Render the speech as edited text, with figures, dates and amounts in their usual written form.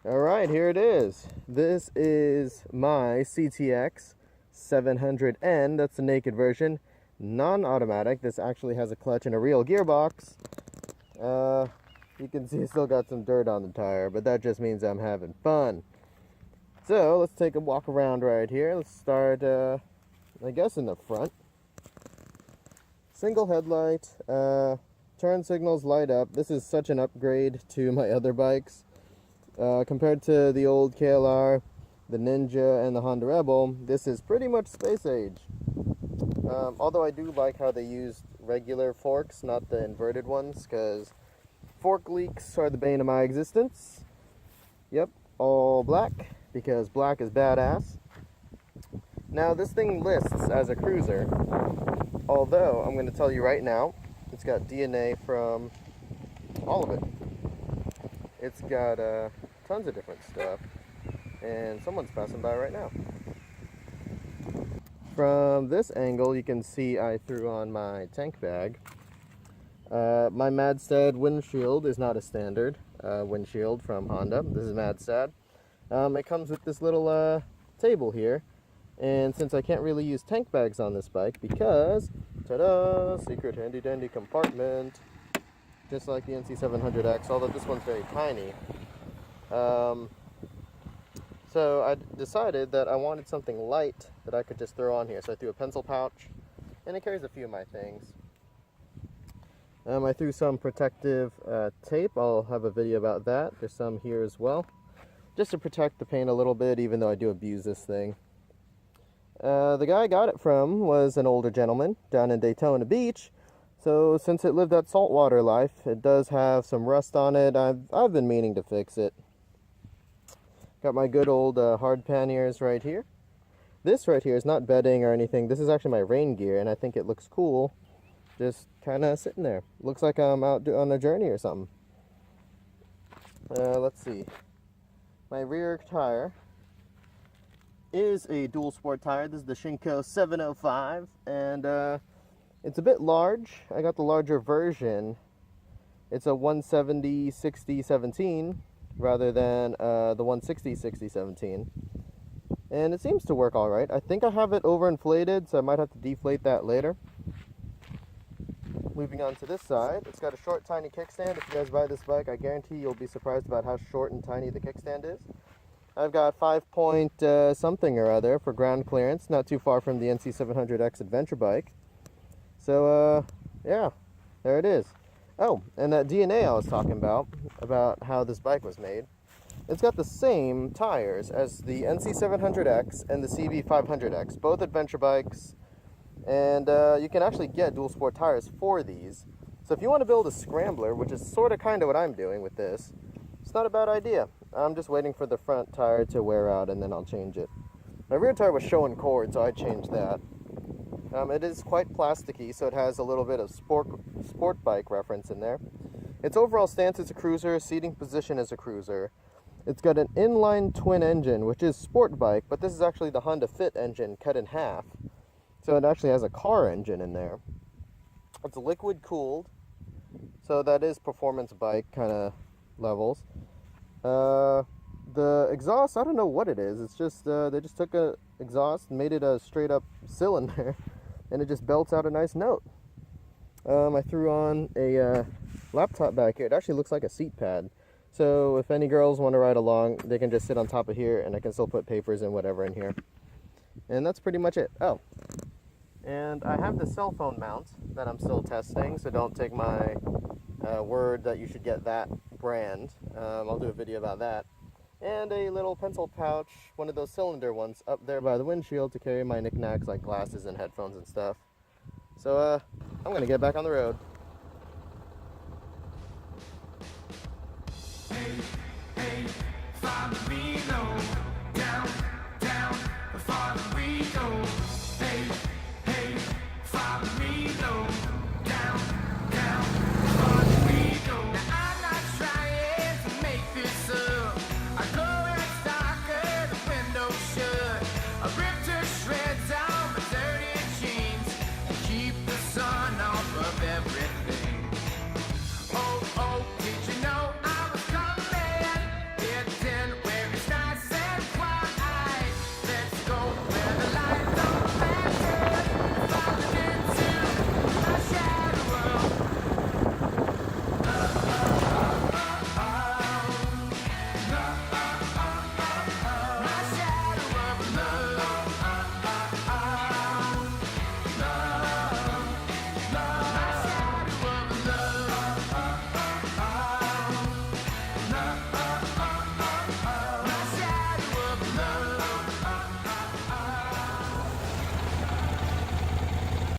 Alright, here it is. This is my CTX700N. That's the naked version. Non-automatic. This actually has a clutch and a real gearbox. You can see it's still got some dirt on the tire, but that just means I'm having fun. So, let's take a walk around right here. Let's start, I guess in the front. Single headlight. Turn signals light up. This is such an upgrade to my other bikes. Compared to the old KLR, the Ninja, and the Honda Rebel, this is pretty much space age. Although I do like how they used regular forks, not the inverted ones, because fork leaks are the bane of my existence. Yep, all black, because black is badass. Now, this thing lists as a cruiser, although I'm going to tell you right now, it's got DNA from all of it. It's got tons of different stuff, and someone's passing by right now. From this angle, you can see I threw on my tank bag. My Madstad windshield is not a standard windshield from Honda. This is Madstad. It comes with this little table here, and since I can't really use tank bags on this bike because, ta-da, secret handy dandy compartment, just like the NC700X, although this one's very tiny. So I decided that I wanted something light that I could just throw on here. So I threw a pencil pouch, and it carries a few of my things. I threw some protective tape. I'll have a video about that. There's some here as well, just to protect the paint a little bit, even though I do abuse this thing. The guy I got it from was an older gentleman down in Daytona Beach. So since it lived that saltwater life, it does have some rust on it. I've been meaning to fix it. Got my good old hard panniers right here. This right here is not bedding or anything. This is actually my rain gear, and I think it looks cool. Just kind of sitting there. Looks like I'm out on a journey or something. Let's see. My rear tire is a dual sport tire. This is the Shinko 705, and it's a bit large. I got the larger version. It's a 170/60/17 rather than the 160/60/17. And it seems to work all right. I think I have it overinflated, so I might have to deflate that later. Moving on to this side, it's got a short, tiny kickstand. If you guys buy this bike, I guarantee you'll be surprised about how short and tiny the kickstand is. I've got 5-point something or other for ground clearance, not too far from the NC700X adventure bike. So, yeah, there it is. Oh, and that DNA I was talking about how this bike was made, it's got the same tires as the NC700X and the CB500X, both adventure bikes, and you can actually get dual sport tires for these. So if you want to build a scrambler, which is sort of kind of what I'm doing with this, it's not a bad idea. I'm just waiting for the front tire to wear out and then I'll change it. My rear tire was showing cord, so I changed that. It is quite plasticky, so it has a little bit of sport bike reference in there. Its overall stance is a cruiser, seating position is a cruiser. It's got an inline twin engine, which is sport bike, but this is actually the Honda Fit engine cut in half. So it actually has a car engine in there. It's liquid cooled, so that is performance bike kind of levels. The exhaust, I don't know what it is. It's just, they just took a exhaust and made it a straight up cylinder, and it just belts out a nice note. I threw on a laptop back here. It actually looks like a seat pad. So if any girls want to ride along, they can just sit on top of here, and I can still put papers and whatever in here. And that's pretty much it. Oh, and I have the cell phone mount that I'm still testing, so don't take my word that you should get that brand. I'll do a video about that. And a little pencil pouch, one of those cylinder ones, up there by the windshield to carry my knickknacks like glasses and headphones and stuff. So I'm going to get back on the road. Hey, hey, follow me low, down, down, follow me low, hey.